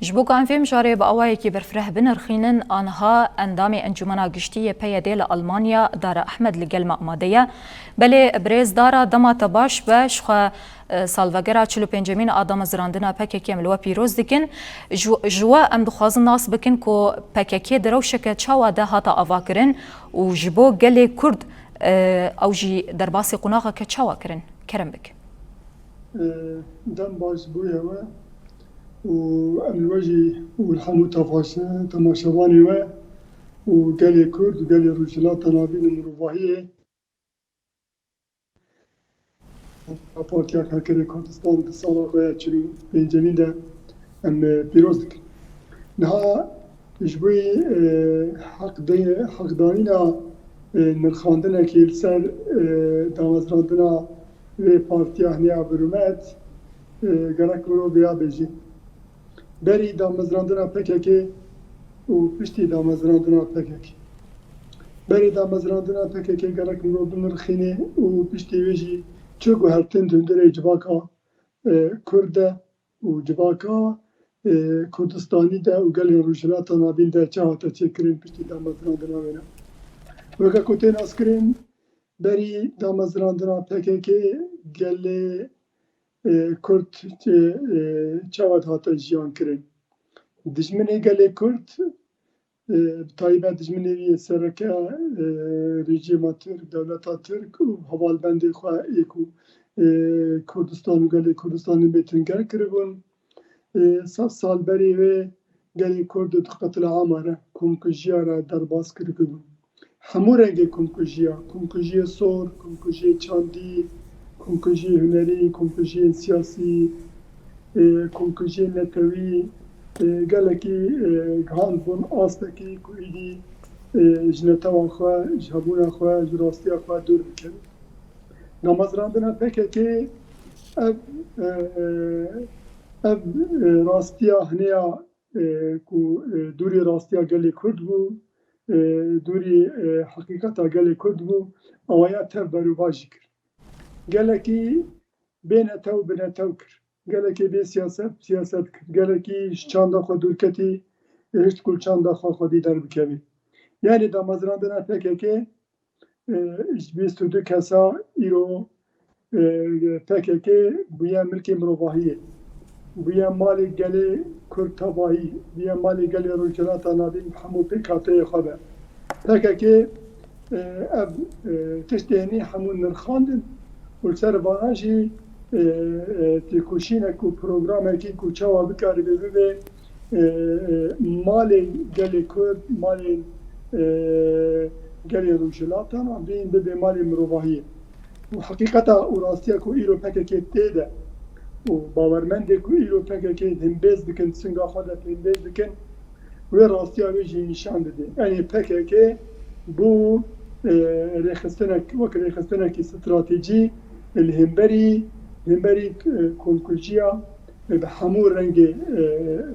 جبو كان فيم جاري بأوايكي برفره بنرخينن آنها اندامي انجمنا گشتي بيدي لألمانيا دار أحمد لقل مأمادية بلي بريز دارا دما تباش باش خوا سالفاگرا 45 آدم زراندنا پککی ملوا پیروز دکن جوا ام دخوازن ناس بکن کو پککی دروشک چاوا ده هاتا آوا کرن و جبو گلی کرد او جی در باسی قناغا که چاوا کرن کرم بک دم باز بويا والوجه والحمو تماشواني وقالي كرد وقالي رجلات تنابين المروفاهية بارتياك هكذا كردستان الصالة غاية تشلو بنجمين ده ام بيروزدك نها جبوي حق دانينا نرخاندنا كي لسر دامزراندنا و بارتيا هنيا برومات گرک برو بیا بجی بری دامزراندنا پککی و پشتی دامزراندنا پککی بری دامزراندنا پککی گرک برو بنرخینه و پشتی ویجی چوکو هرتن دندره جواکا کرده و جواکا کردستانی ده و گلی روشلاتا نابین ده چاهتا چکرین پشتی دامزراندنا وینا وکا کتین اسکرین بری دامزراندنا پککی گلی Kurt çavat hata jiyan kirin. Dijminê gelê Kurt taybet dijminê sereke rejima Türk, devleta Türk û hevalbendê xwe ê ku Kurdistan û gelê Kurdistanê bêtinger kiribûn. Sed sal berê wê gelê Kurd di qetila ama re komkujiya re derbas kiribûn. Hemû rengê komkujiya sor, komkujiya çandî, komkujiya hunerî, komkujiya siyasî, komkujiya netewî, gelekî gihan bûn astekî ku êdî ji netewan xwe, ji hebûna xwe, ji rastiya xwe dûr bikin. Damezrandina PKK ev rastiya hineya ku dûrî rastiya gelê Kurd bû, dûrî heqîqeta gelê Kurd bû, awaya tev berûva jî kir. Gelekî bênetew bi netew kir. Gelekî bê siyaset kir. Gelekî ji çanda xwe dûrketî, hişt ku çanda xwe xwedî derbikevî. Yani damezrandina PKK ji bîst û du kesa îro PKK bûye milkê mirovahiyê. Bûye malê gelê Kurd tevahî, bûye malê gelê rojhilata navîn hemû pêkhateyê xwe be. PKK ev tiştê hinî hemû nirxandin û li ser vana jî têkoşînek û programekî ku çawa bikaribe bibe malê gelê Kurd, malê gelê rojhilatan bîn bibe malê mirovahiyê. û heqîqeta û rastiya ku îro PKK tê de û bawermendê ku îro PKK hembêz dikin, singa xwe de hembêz dikin, wê rastiya wê jî nîşan dide. Yani PKK bû rêxistinek wek rêxistinekî stratejî li hemberî komkujiya bi hemû rengê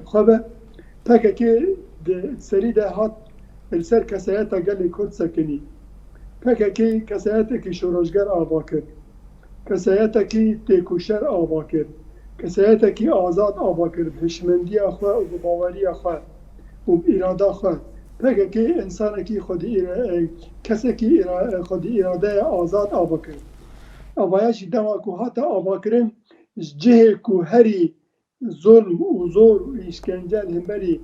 xwe be. PKK di serî de hat li ser kesayeta gelê Kurd sekinî. PKK kesayetekî şorojger ava kir, kesayetekî têkoşer ava kir, kesayetekî azad ava kir bi hişmendiya xwe û bi baweriya xwe û bi îrada xwe. PKK insanekî kesekî xwedî îradeya azad ava kir. Avaya jî dema ku hata avakirin ji cihê ku herî zulm û zor û îşkence li hemberî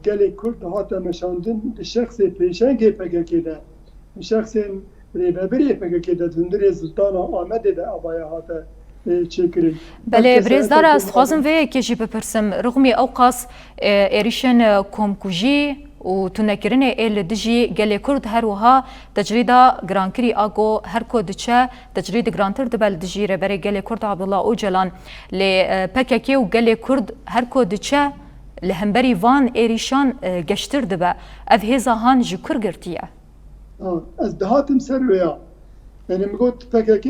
gelê Kurd hate meşandin di şexsê pêşengê PKK de, di şexsên rêvebirê PKK de, hundirê Ziltana Amedê de avaya hate çêkirin. Belê birêzdara ez dixwazim vê yekê jî bipirsim rixmî ew qas êrîşên komkujî û tunekirinê ê li dijî gelê Kurd her wiha tecrîda girankirî a got her ku diçe tecrîd girantir dibe li dijî rêberê gelê Kurd Abdullah Öcalan lê PKK û gelê Kurd her ku diçe li hemberî van êrîşan geştir dibe. Ev hêza han ji kur girtiye. Ez dihatim ser wê ya. Yani got PKK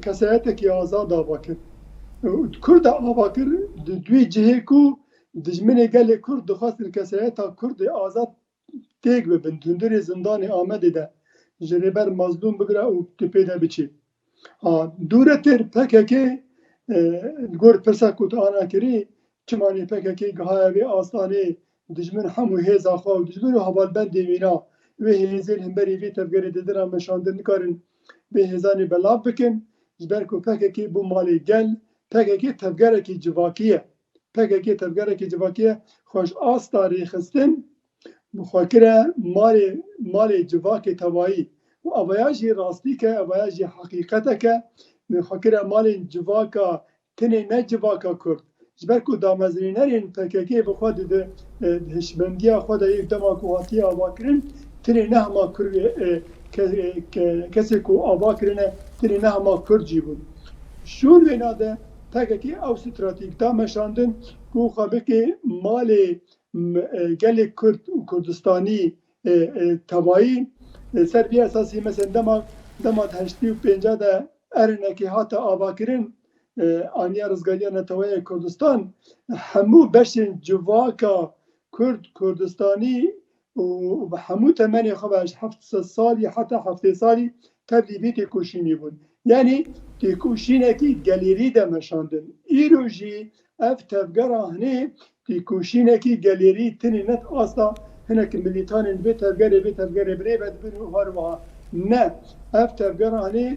kesayetekî azad ava kir. Kurd ava kir di duî cihê ku dijminê gelê Kurd dixwastin kesayeta Kurdê azad têk bibin, hundirê zindanê Amedê de ji rêber mazlûm bigire û tu pê de biçî. Dûretêr PKK gor pirsa ku tu ana kirî çimani PKK gihaya ve astane dijmin hemû hêza xwe û dijmin û hevalbendê wîna wê hêzên hemberî vê tevgerê de dira meşandin nikarin vê hêzanê belav bikin ji ber ku PKK bû malê gel. PKK tevgerekî civakî ye. PKK tevgerekî civakî ye. Xweş asta rêxistin xwekire malê civakê tewayî û evaya jî rastîk e, evaya jî heqîqetek e. Xwekire malên civaka tinê ne civaka Kurd. Ji ber ku damezrînerên PKK bi xwe di hişmendiya xwe de yek dema ku hatiye avakirin tinê ne hema kesê ku ava kirine tinê ne hema Kurd jî bûn. Şûn wêna de PKK ew stratîk da meşandin ku xwe bike malê gelê Kurd û Kurdistanî tewayî ser vî esasî mesela dema heştî û pênca de erinekê hate avakirin aniya rizgariya Netewaya Kurdistan hemû beşên civaka Kurd Kurdistanî û hemû temenê xwe ve ji 700 salî heta 7 salî tevlî vê têkoşînê bûn. Yani têkoşînekî gelêrî de meşandin. Îro jî ev tevgera hinê têkoşînekî gelêrî tinê net asta hinek milîtanên vê tevgerê birêve dibin û herwiha ne. Ev tevgera hinê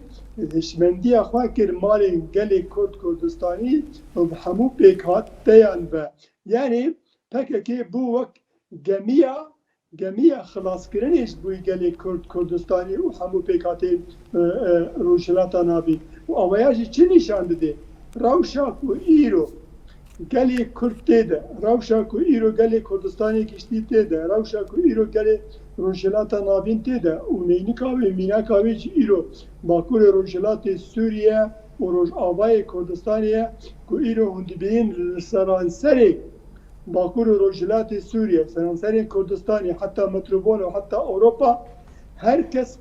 hişmendiya xwe kir malên gelê Kurd Kurdistanî û bi hemû pêkhat deyan ve. Yani PKK bû wek gemiya xilaskirinê ji bo gelê Kurd Kurdistanî û hemû pêkhatên Rojhilata navî. û awaya jî çi nîşan dide? Rewşa ku îro gelê Kurd tê de, rewşa ku îro gelê Kurdistanê giştî tê de, rewşa ku îro gelê Rojhilata navîn tê de û neynika wê mînaka wê jî îro bakurê Rojhilatê Sûriye û Rojavayê Kurdistanê ye ku îro hûn dibînin li seranserê bakurê Rojhilatê Sûriye, seranserên Kurdistanê heta metropol û heta Ewropa herkes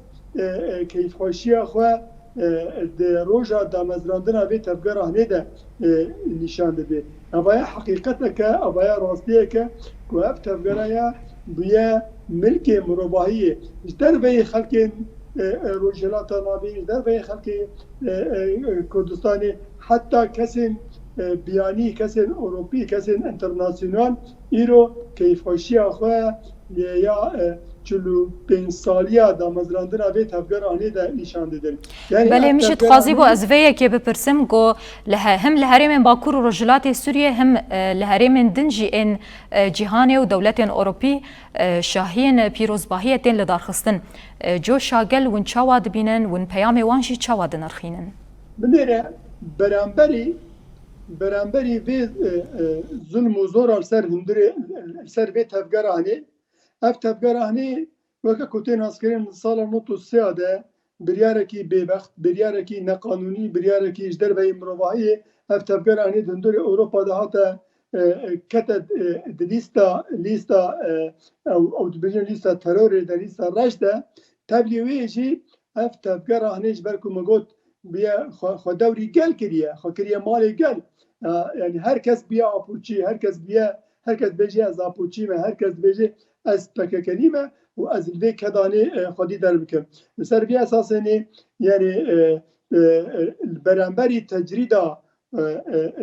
keyfxweşiya xwe di roja damezrandina vê tevgera hinê de nîşan dide. Evaya heqîqetek e, evaya rastiyek e ku ev tevgera ya bûye milkê mirovahiyê ji derveyê xelkên Rojhilata navî, ji derveyê xelkê Kurdistanê heta kesên biyanî, kesên Ewropî, kesên internasyonal îro keyfxweşiya xwe ya 45 saliya damezrandina vê tevgera hinê de nîşan didin. Belê min jî dixwazî bû ez vê yekê bipirsim ku hem li herêmên Bakur û Rojhilatê Sûriye hem li herêmên din jî ên cîhanê û dewletên Ewropî şahiyên pîrozbahiyê tên li darxistin. Coşa gel hûn çawa dibînin, hûn peyamê wan jî çawa dinirxînin? Binêre beramberî vê zulm û zora ser hundirê ser vê tevgera hinê, ev tevgera hinê weke ku tên haskirin sala 93 de biryarekî bêbext, biryarekî neqanûnî, biryarekî ji derveyê mirovahiyê ev tevgera hinê di hundirê Ewropa de hate kete di lîsta ew dibêjin lîsta terorê de lîsta reş de tevlî wê jî ev tevgera hinê ji ber ku min got biye xwe dewrî gel kiriye, xwe kiriye malê gel. Yani herkes biye apûçî, herkes bêje ez apûçî me, herkes bêje ez PKK'lî me û ez li vê kedanê xwedî derbikim. Li ser vê esasê yani beramberî tecrida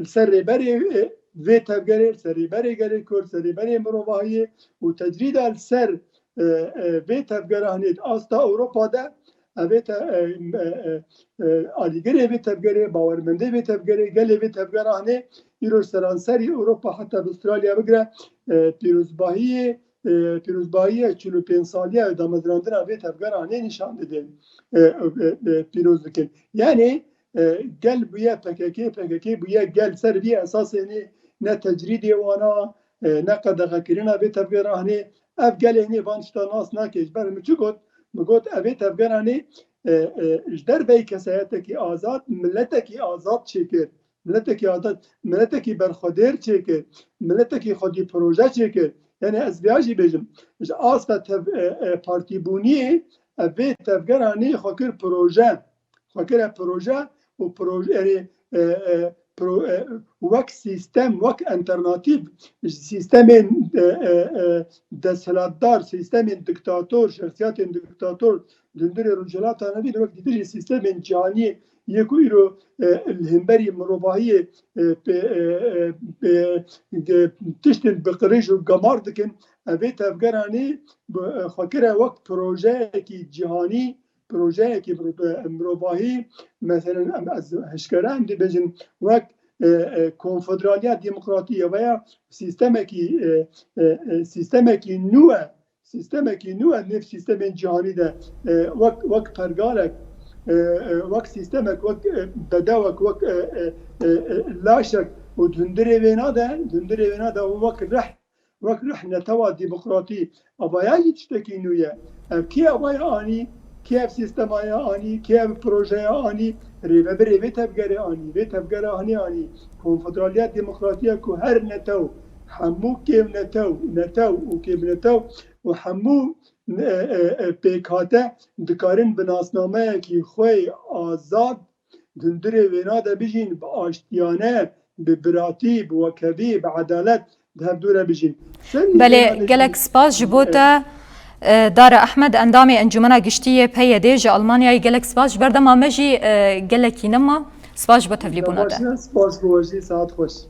li ser rêberê vê tevgerê, li ser rêberê gelê Kurd, ser rêberê mirovahiyê û tecrida li ser vê tevgera hinê asta Ewropa de evê alîgirê vê tevgerê, bawermendê vê tevgerê, gelê vê tevgera hinê îro seranserî Ewropa heta bi Avustralya bigire pîrozbahiyê 45 saliye damezrandina vê tevgera hinê nîşan didin pîroz dikin. Yani gel bûye PKK bûye gel ser vê esasê ne tecridê wana ne qedexekirina vê tevgera hinê ev gelê hinê van tişta nas nake ji ber min çi got? Mi got evê tevgera hinê ji derveyê kesayetekî azad, milletekî azad çêkir. Milletekî berxwedêr çêkir. Milletekî xwedî proje çêkir. Yani ez vêya jî bêjim ji asta partîbûniyê ev vê tevgera hinê xwe kir proje. Xwe kire proje û proje wek sîstem, wek alternatîv sîstemên desthilatdar, sîstemên diktator, şexsiyetên diktator di hundirê Rojhilata navî wek dîtir jî sîstemên cîhanî یکو ایرو الهمبری مروباهی تشتن بقریش و گمار دکن اوه تفگرانی خاکره وقت پروژه کی جهانی پروژه کی مروباهی مثلا از هشکران دی بجن وقت کنفدرالیا دموکراتیه و یا سیستمکی نوع نف سیستم جهانی ده وقت پرگالک وقت سیستمک وقت بدوک وقت لاشک و دندره وینا ده وقت رح نتوا دموکراتی ابایا هیچ تکی نویه کی ابایا آنی کی اف سیستم آنی کی اف پروژه آنی ریوه بری وی تفگره آنی کنفدرالیا دموکراتیه که هر نتو همو کیم نتو و کیم نتو و همو پیکاته دکارن بناسنامه کی خوی آزاد دندره وینا ده بجین با آشتیانه به براتی به وکوی به عدالت ده دوره بجین بله گلک سپاس جبوتا دار احمد اندامی انجمنا گشتی پی دیج آلمانیای گلک سپاس بردم آمجی گلکی نما سپاس با تفلیبونا ده سپاس بوجی ساعت خوش